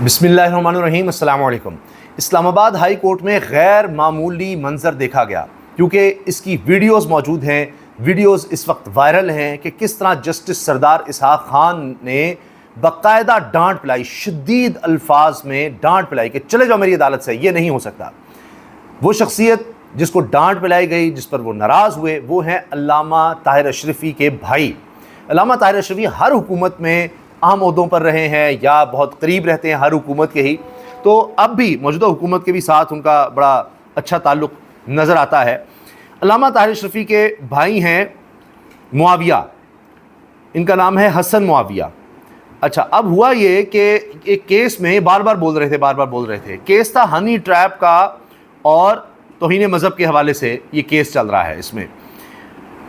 بسم اللہ الرحمن الرحیم۔ السلام علیکم۔ اسلام آباد ہائی کورٹ میں غیر معمولی منظر دیکھا گیا، کیونکہ اس کی ویڈیوز موجود ہیں۔ ویڈیوز اس وقت وائرل ہیں کہ کس طرح جسٹس سردار اسحاق خان نے باقاعدہ ڈانٹ پلائی، شدید الفاظ میں ڈانٹ پلائی کہ چلے جاؤ میری عدالت سے، یہ نہیں ہو سکتا۔ وہ شخصیت جس کو ڈانٹ پلائی گئی، جس پر وہ ناراض ہوئے، وہ ہیں علامہ طاہر اشرفی کے بھائی۔ علامہ طاہر اشرفی ہر حکومت میں اہم عہدوں پر رہے ہیں یا بہت قریب رہتے ہیں ہر حکومت کے ہی، تو اب بھی موجودہ حکومت کے بھی ساتھ ان کا بڑا اچھا تعلق نظر آتا ہے۔ علامہ طاہر اشرفی کے بھائی ہیں معاویہ، ان کا نام ہے حسن معاویہ۔ اچھا، اب ہوا یہ کہ ایک کیس میں بار بار بول رہے تھے کیس تھا ہنی ٹریپ کا، اور توہین مذہب کے حوالے سے یہ کیس چل رہا ہے۔ اس میں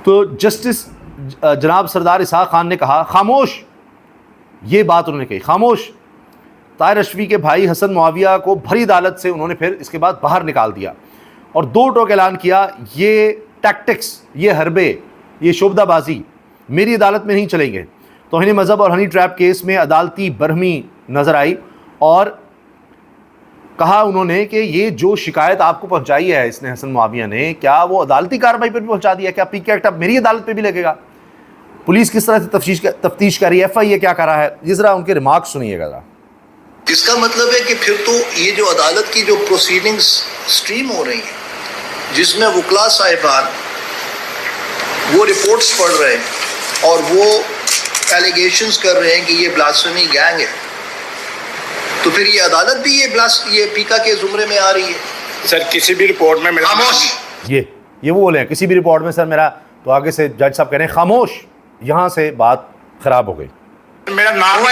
تو جسٹس جناب سردار اسحاق خان نے کہا خاموش، یہ بات انہوں نے کہی خاموش۔ طاہر اشرفی کے بھائی حسن معاویہ کو بھری عدالت سے انہوں نے پھر اس کے بعد باہر نکال دیا اور دو ٹوک اعلان کیا، یہ ٹیکٹکس، یہ حربے، یہ شعبدہ بازی میری عدالت میں نہیں چلیں گے۔ توہین مذہب اور ہنی ٹریپ کیس میں عدالتی برہمی نظر آئی، اور کہا انہوں نے کہ یہ جو شکایت آپ کو پہنچائی ہے اس نے حسن معاویہ نے، کیا وہ عدالتی کارروائی پر بھی پہنچا دیا؟ کیا پی کے ایکٹ اب میری عدالت پہ بھی لگے گا؟ پولیس کس طرح سے تفتیش کر رہی ہے، ایف آئی اے کیا کر رہا ہے؟ یہ ذرا ان کے ریمارکس سنیے گا ذرا۔ اس کا مطلب ہے کہ پھر تو یہ جو عدالت کی جو پروسیڈنگز سٹریم ہو رہی ہیں، جس میں وکلاء صاحبان وہ رپورٹس پڑھ رہے ہیں اور وہ ایلیگیشنز کر رہے ہیں کہ یہ بلاسفیمی گینگ ہے، تو پھر یہ عدالت بھی یہ پیکا کے زمرے میں آ رہی ہے۔ سر کسی بھی رپورٹ میں میرا خاموش، یہ وہ بولے ہیں کسی بھی رپورٹ میں سر میرا، تو آگے سے جج صاحب کہہ رہے ہیں خاموش، یہاں سے بات خراب ہو گئی۔ میرا نام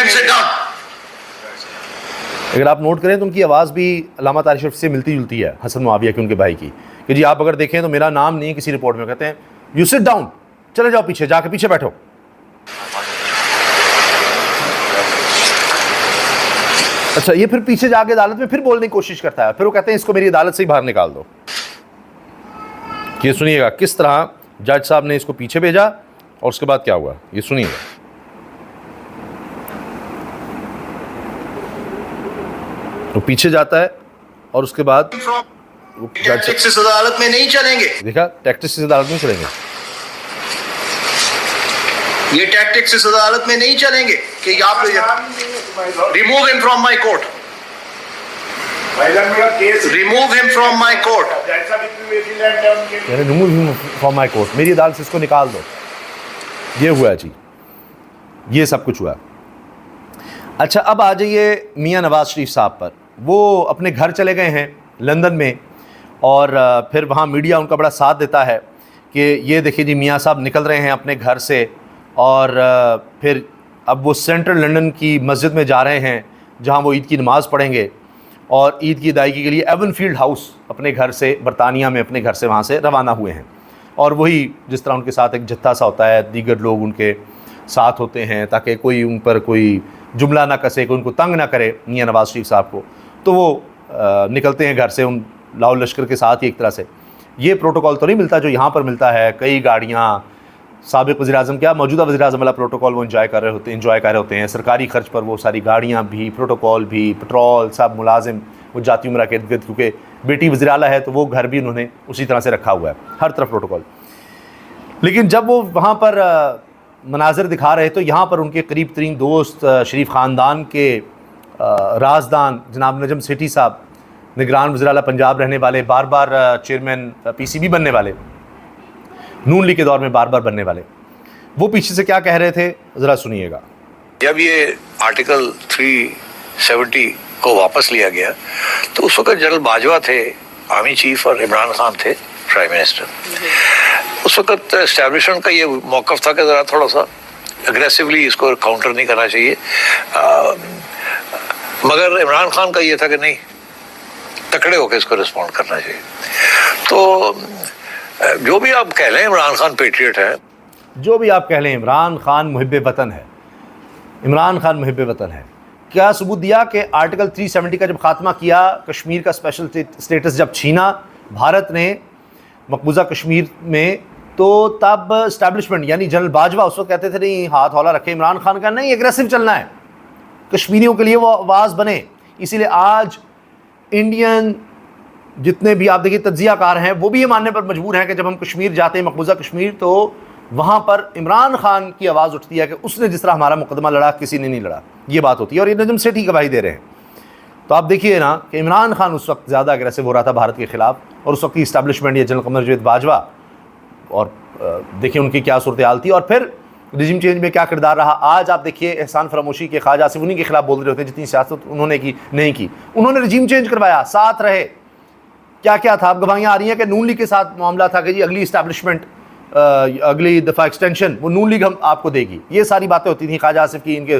اگر آپ نوٹ کریں تو ان کی آواز بھی علامہ طاہر اشرفی سے ملتی جلتی ہے، حسن معاویہ کے ان کے بھائی کی، کہ جی آپ اگر دیکھیں تو میرا نام نہیں ہے کسی رپورٹ میں، کہتے ہیں یو سٹ ڈاؤن، چلے جاؤ پیچھے، جا کے پیچھے بیٹھو۔ اچھا، یہ پھر پیچھے جا کے عدالت میں پھر بولنے کی کوشش کرتا ہے، پھر وہ کہتے ہیں اس کو میری عدالت سے ہی باہر نکال دو۔ یہ سنیے گا کس طرح جج صاحب نے اس کو پیچھے بھیجا اور اس کے بعد کیا ہوا، یہ سنیے گا۔ وہ پیچھے جاتا ہے اور اس کے بعد ٹیکٹکس اس عدالت میں نہیں چلیں گے، دیکھا ٹیکٹکس اس عدالت میں چلیں گے، یہ ٹیکٹکس اس عدالت میں نہیں چلیں گے کہ آپ ریموو ہم فرام مائی کورٹ، ریموو ہم فرام مائی کورٹ، یعنی ریموو ہم فرام مائی کورٹ، میری عدالت سے اس کو نکال دو۔ یہ ہوا جی، یہ سب کچھ ہوا۔ اچھا، اب آ جائیے میاں نواز شریف صاحب پر۔ وہ اپنے گھر چلے گئے ہیں لندن میں، اور پھر وہاں میڈیا ان کا بڑا ساتھ دیتا ہے کہ یہ دیکھیے جی میاں صاحب نکل رہے ہیں اپنے گھر سے، اور پھر اب وہ سینٹرل لندن کی مسجد میں جا رہے ہیں جہاں وہ عید کی نماز پڑھیں گے، اور عید کی ادائیگی کے لیے ایون فیلڈ ہاؤس اپنے گھر سے، برطانیہ میں اپنے گھر سے وہاں سے روانہ ہوئے ہیں۔ اور وہی جس طرح ان کے ساتھ ایک جتھا سا ہوتا ہے، دیگر لوگ ان کے ساتھ ہوتے ہیں تاکہ کوئی ان پر کوئی جملہ نہ کسے، کوئی ان کو تنگ نہ کرے میاں نواز شریف صاحب کو، تو وہ نکلتے ہیں گھر سے ان لاؤ لشکر کے ساتھ ہی۔ ایک طرح سے یہ پروٹوکول تو نہیں ملتا جو یہاں پر ملتا ہے، کئی گاڑیاں، سابق وزیر اعظم کیا موجودہ وزیر اعظم والا پروٹوکول وہ انجوائے کر رہے ہوتے ہیں، سرکاری خرچ پر وہ ساری گاڑیاں بھی، پروٹوکول بھی، پٹرول، سب ملازم وہ جاتی عمرہ کے ارد گرد، کیونکہ بیٹی وزیر اعلیٰ ہے تو وہ گھر بھی انہوں نے اسی طرح سے رکھا ہوا ہے، ہر طرف پروٹوکول۔ لیکن جب وہ وہاں پر مناظر دکھا رہے تو یہاں پر ان کے قریب ترین دوست، شریف خاندان کے رازدان جناب نجم سیٹھی صاحب، نگران وزیر اعلیٰ پنجاب رہنے والے، بار بار چیئرمین پی سی بی بننے والے، نون لیگ کے دور میں بار بار بننے والے، وہ پیچھے سے کیا کہہ رہے تھے ذرا سنیے گا۔ جب یہ آرٹیکل 370 کو واپس لیا گیا تو اس وقت جنرل باجوہ تھے آرمی چیف، اور عمران خان تھے پرائم منسٹر۔ اس وقت اسٹیبلشمنٹ کا یہ موقف تھا کہ ذرا تھوڑا سا اگریسولی اس کو کاؤنٹر نہیں کرنا چاہیے، مگر عمران خان کا یہ تھا کہ نہیں، تکڑے ہو کے اس کو رسپونڈ کرنا چاہیے۔ تو جو بھی آپ کہہ لیں عمران خان پیٹریٹ ہے، جو بھی آپ کہہ لیں عمران خان محب وطن ہے، عمران خان محب وطن ہے۔ کیا ثبوت دیا کہ آرٹیکل 370 کا جب خاتمہ کیا، کشمیر کا اسپیشل اسٹیٹس جب چھینا بھارت نے مقبوضہ کشمیر میں، تو تب اسٹیبلشمنٹ یعنی جنرل باجوہ اس وقت کہتے تھے نہیں، ہاتھ ہولا رکھے عمران خان کا، نہیں اگریسو چلنا ہے، کشمیریوں کے لیے وہ آواز بنے۔ اسی لیے آج انڈین جتنے بھی آپ دیکھیے تجزیہ کار ہیں وہ بھی یہ ماننے پر مجبور ہیں کہ جب ہم کشمیر جاتے ہیں، مقبوضہ کشمیر، تو وہاں پر عمران خان کی آواز اٹھتی ہے کہ اس نے جس طرح ہمارا مقدمہ لڑا کسی نے نہیں لڑا، یہ بات ہوتی ہے، اور یہ نجم سیٹھی گواہی دے رہے ہیں۔ تو آپ دیکھیے نا کہ عمران خان اس وقت زیادہ اگریسو ہو رہا تھا بھارت کے خلاف، اور اس وقت کی اسٹیبلشمنٹ یا جنرل قمر جاوید باجوہ، اور دیکھیں ان کی کیا صورتحال تھی، اور پھر رجیم چینج میں کیا کردار رہا۔ آج آپ دیکھیے احسان فراموشی کے خواجہ آصف انہی کے خلاف بول رہے ہوتے ہیں جتنی سیاست انہوں نے کی نہیں کی، انہوں نے رجیم چینج کروایا، ساتھ رہے، کیا کیا تھا۔ اب گواہیاں آ رہی ہیں کہ نون لیگ کے ساتھ معاملہ تھا کہ جی اگلی اسٹیبلشمنٹ، اگلی دفعہ ایکسٹینشن وہ نون لیگ ہم آپ کو دے گی، یہ ساری باتیں ہوتی تھیں خواجہ آصف کی، ان کے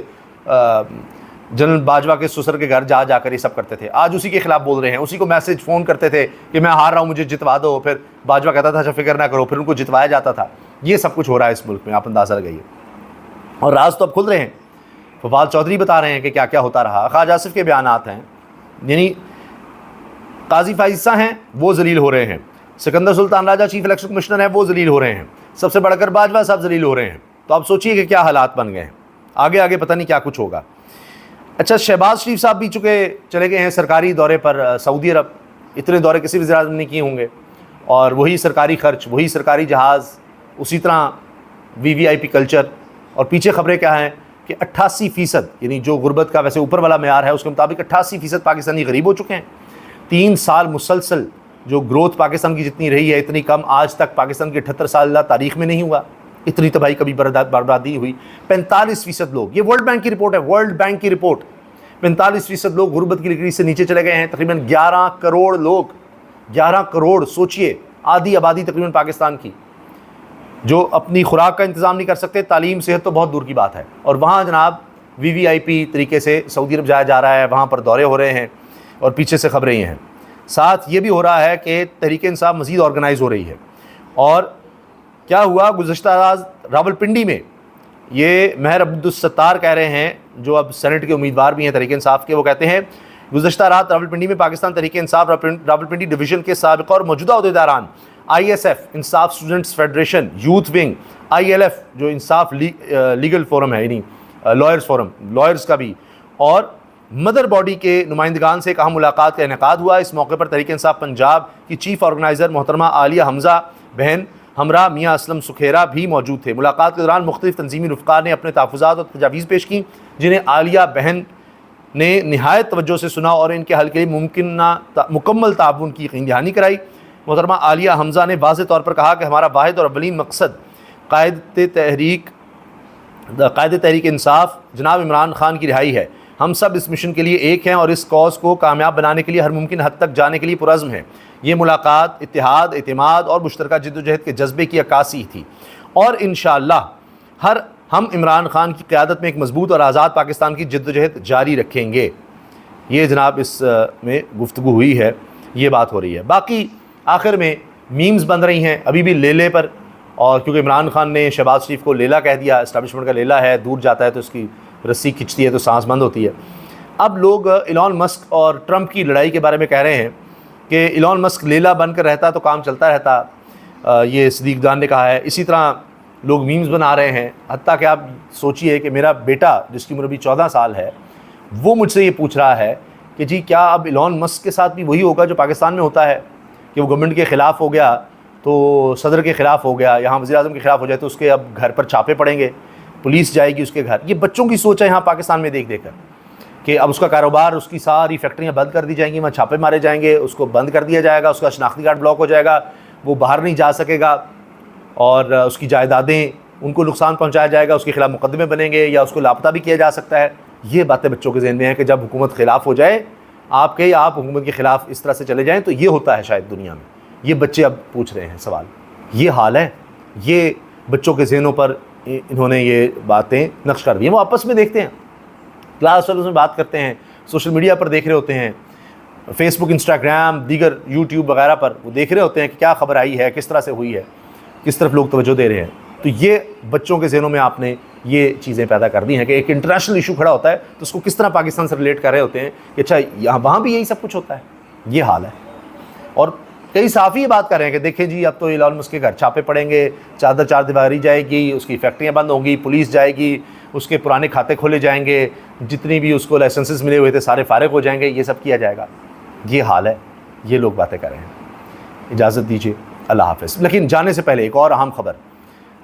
جنرل باجوہ کے سسر کے گھر جا کر یہ سب کرتے تھے۔ آج اسی کے خلاف بول رہے ہیں، اسی کو میسج فون کرتے تھے کہ میں ہار رہا ہوں مجھے جتوا دو، پھر باجوہ کہتا تھا اچھا فکر نہ کرو، پھر ان کو جتوایا جاتا تھا۔ یہ سب کچھ ہو رہا ہے اس ملک میں، آپ اندازہ لگائیے، اور راز تو اب کھل رہے ہیں۔ فواد چودھری بتا رہے ہیں کہ کیا کیا ہوتا رہا، خواجہ آصف کے بیانات ہیں، یعنی قاضی فائز عیسیٰ ہیں وہ ذلیل ہو رہے ہیں، سکندر سلطان راجہ چیف الیکشن کمشنر ہیں وہ ذلیل ہو رہے ہیں، سب سے بڑھ کر باجوہ صاحب ذلیل ہو رہے ہیں۔ تو آپ سوچئے کہ کیا حالات بن گئے ہیں، آگے پتہ نہیں کیا کچھ ہوگا۔ اچھا، شہباز شریف صاحب بھی چلے گئے ہیں سرکاری دورے پر سعودی عرب، اتنے دورے کسی وزیر اعظم نے کیے ہوں گے، اور وہی سرکاری خرچ، وہی سرکاری جہاز، اسی طرح VIP کلچر، اور پیچھے خبریں کیا ہیں کہ 88%، یعنی جو غربت کا ویسے اوپر والا معیار ہے اس کے مطابق 88% پاکستانی غریب ہو چکے ہیں۔ 3 سال مسلسل جو گروتھ پاکستان کی جتنی رہی ہے اتنی کم آج تک پاکستان کی 78 سال تاریخ میں نہیں ہوا، اتنی تباہی کبھی بربادی ہوئی۔ 45% لوگ، یہ ورلڈ بینک کی رپورٹ ہے، ورلڈ بینک کی رپورٹ، 45% لوگ غربت کی لکیر سے نیچے چلے گئے ہیں۔ تقریباً 11 کروڑ لوگ، 11 کروڑ، سوچئے آدھی آبادی تقریباً پاکستان کی، جو اپنی خوراک کا انتظام نہیں کر سکتے، تعلیم صحت تو بہت دور کی بات ہے، اور وہاں جناب VIP طریقے سے سعودی عرب جایا جا رہا ہے، وہاں پر دورے ہو رہے ہیں، اور پیچھے سے خبریں یہ ہیں۔ ساتھ یہ بھی ہو رہا ہے کہ تحریک انصاف مزید آرگنائز ہو رہی ہے، اور کیا ہوا گزشتہ رات راولپنڈی میں، یہ مہر عبدالستار کہہ رہے ہیں جو اب سینٹ کے امیدوار بھی ہیں تحریک انصاف کے، وہ کہتے ہیں گزشتہ رات راولپنڈی میں پاکستان تحریک انصاف راولپنڈی ڈویژن کے سابقہ اور موجودہ عہدیداران، ISF انصاف students federation, youth wing, ILF جو انصاف لیگل فورم ہے، یعنی لائرز فورم، لائرز کا بھی، اور مدر باڈی کے نمائندگان سے ایک اہم ملاقات کا انعقاد ہوا۔ اس موقع پر تحریک انصاف پنجاب کی چیف آرگنائزر محترمہ عالیہ حمزہ بہن ہمراہ میاں اسلم سکھیرا بھی موجود تھے۔ ملاقات کے دوران مختلف تنظیمی رفقا نے اپنے تحفظات اور تجاویز پیش کیں، جنہیں عالیہ بہن نے نہایت توجہ سے سنا اور ان کے حل کے لیے مکمل تعاون کی یقین دہانی کرائی۔ محترمہ عالیہ حمزہ نے واضح طور پر کہا کہ ہمارا واحد اور اولین مقصد قائد تحریک انصاف جناب عمران خان کی رہائی ہے۔ ہم سب اس مشن کے لیے ایک ہیں اور اس کاز کو کامیاب بنانے کے لیے ہر ممکن حد تک جانے کے لیے پرعزم ہیں۔ یہ ملاقات اتحاد، اعتماد اور مشترکہ جدوجہد کے جذبے کی عکاسی تھی، اور انشاءاللہ ہم عمران خان کی قیادت میں ایک مضبوط اور آزاد پاکستان کی جدوجہد جاری رکھیں گے۔ یہ جناب اس میں گفتگو ہوئی ہے، یہ بات ہو رہی ہے۔ باقی آخر میں میمز بن رہی ہیں ابھی بھی لیلے پر، اور کیونکہ عمران خان نے شہباز شریف کو لیلا کہہ دیا، اسٹیبلشمنٹ کا لیلا ہے، دور جاتا ہے تو اس کی رسی کھچتی ہے تو سانس بند ہوتی ہے۔ اب لوگ ایلون مسک اور ٹرمپ کی لڑائی کے بارے میں کہہ رہے ہیں کہ ایلون مسک لیلا بن کر رہتا تو کام چلتا رہتا، یہ صدیق جان نے کہا ہے۔ اسی طرح لوگ میمز بنا رہے ہیں، حتیٰ کہ آپ سوچئے کہ میرا بیٹا جس کی عمر ابھی 14 سال ہے، وہ مجھ سے یہ پوچھ رہا ہے کہ جی کیا اب ایلون مسک کے ساتھ بھی وہی ہوگا جو پاکستان میں ہوتا ہے کہ وہ گورنمنٹ کے خلاف ہو گیا تو صدر کے خلاف ہو گیا، یہاں وزیر اعظم کے خلاف ہو جائے تو اس کے اب گھر پر چھاپے پڑیں گے، پولیس جائے گی اس کے گھر۔ یہ بچوں کی سوچ ہے یہاں پاکستان میں دیکھ کر کہ اب اس کا کاروبار، اس کی ساری فیکٹریاں بند کر دی جائیں گی، وہاں چھاپے مارے جائیں گے، اس کو بند کر دیا جائے گا، اس کا شناختی کارڈ بلاک ہو جائے گا، وہ باہر نہیں جا سکے گا، اور اس کی جائیدادیں ان کو نقصان پہنچایا جائے گا، اس کے خلاف مقدمے بنیں گے یا اس کو لاپتہ بھی کیا جا سکتا ہے۔ یہ باتیں بچوں کے ذہن میں ہیں کہ جب حکومت خلاف ہو جائے آپ حکومت کے خلاف اس طرح سے چلے جائیں تو یہ ہوتا ہے شاید دنیا میں۔ یہ بچے اب پوچھ رہے ہیں سوال، یہ حال ہے، یہ بچوں کے ذہنوں پر انہوں نے یہ باتیں نقش کر دی ہیں۔ وہ آپس میں دیکھتے ہیں، کلاس میں بات کرتے ہیں، سوشل میڈیا پر دیکھ رہے ہوتے ہیں، فیس بک، انسٹاگرام، دیگر یوٹیوب وغیرہ پر وہ دیکھ رہے ہوتے ہیں کہ کیا خبر آئی ہے، کس طرح سے ہوئی ہے، کس طرف لوگ توجہ دے رہے ہیں۔ تو یہ بچوں کے ذہنوں میں آپ نے یہ چیزیں پیدا کر دی ہیں کہ ایک انٹرنیشنل ایشو کھڑا ہوتا ہے تو اس کو کس طرح پاکستان سے ریلیٹ کر رہے ہوتے ہیں کہ اچھا وہاں بھی یہی سب کچھ ہوتا ہے۔ یہ حال ہے، اور کئی صحافی یہ بات کر رہے ہیں کہ دیکھیں جی اب تو ایلان مسک کے گھر چھاپے پڑیں گے، چادر چار دیواری جائے گی، اس کی فیکٹریاں بند ہوں گی، پولیس جائے گی، اس کے پرانے کھاتے کھولے جائیں گے، جتنی بھی اس کو لائسنسز ملے ہوئے تھے سارے فارغ ہو جائیں گے، یہ سب کیا جائے گا. یہ حال ہے، یہ لوگ باتیں کر رہے ہیں. اجازت دیجیے، اللہ حافظ. لیکن جانے سے پہلے ایک اور اہم خبر.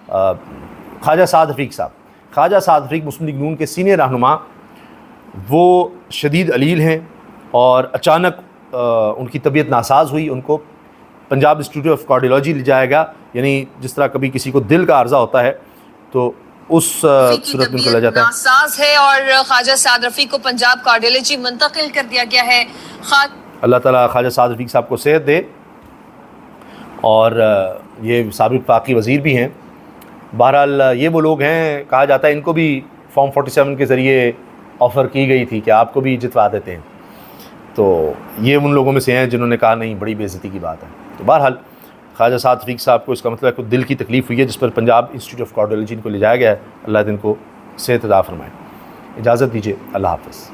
خواجہ سعد حفیظ صاحب، خواجہ سعد حفیظ مسلم لیگ نون کے سینئر رہنما، وہ شدید علیل ہیں اور اچانک ان کی طبیعت ناساز ہوئی. ان کو پنجاب انسٹیٹیوٹ آف کارڈیولوجی لے جایا گیا. یعنی جس طرح کبھی کسی کو دل کا عرضہ ہوتا ہے تو اس صورت میں چلا جاتا ہے. ناساز ہے اور خواجہ سعد رفیق کو پنجاب کارڈیولوجی منتقل کر دیا گیا ہے. اللہ تعالیٰ خواجہ سعد رفیق صاحب کو صحت دے، اور یہ سابق وفاقی وزیر بھی ہیں. بہرحال یہ وہ لوگ ہیں، کہا جاتا ہے ان کو بھی فارم 47 کے ذریعے آفر کی گئی تھی کہ آپ کو بھی جتوا دیتے ہیں. تو یہ ان لوگوں میں سے ہیں جنہوں نے کہا نہیں، بڑی بے عزتی کی بات ہے. تو بہرحال خواجہ سعد رفیق صاحب کو اس کا مطلب ہے کوئی دل کی تکلیف ہوئی ہے، جس پر پنجاب انسٹیٹیوٹ آف کارڈیولوجی ان کو لے جایا گیا ہے. اللہ دن کو صحت عطا فرمائے. اجازت دیجیے، اللہ حافظ.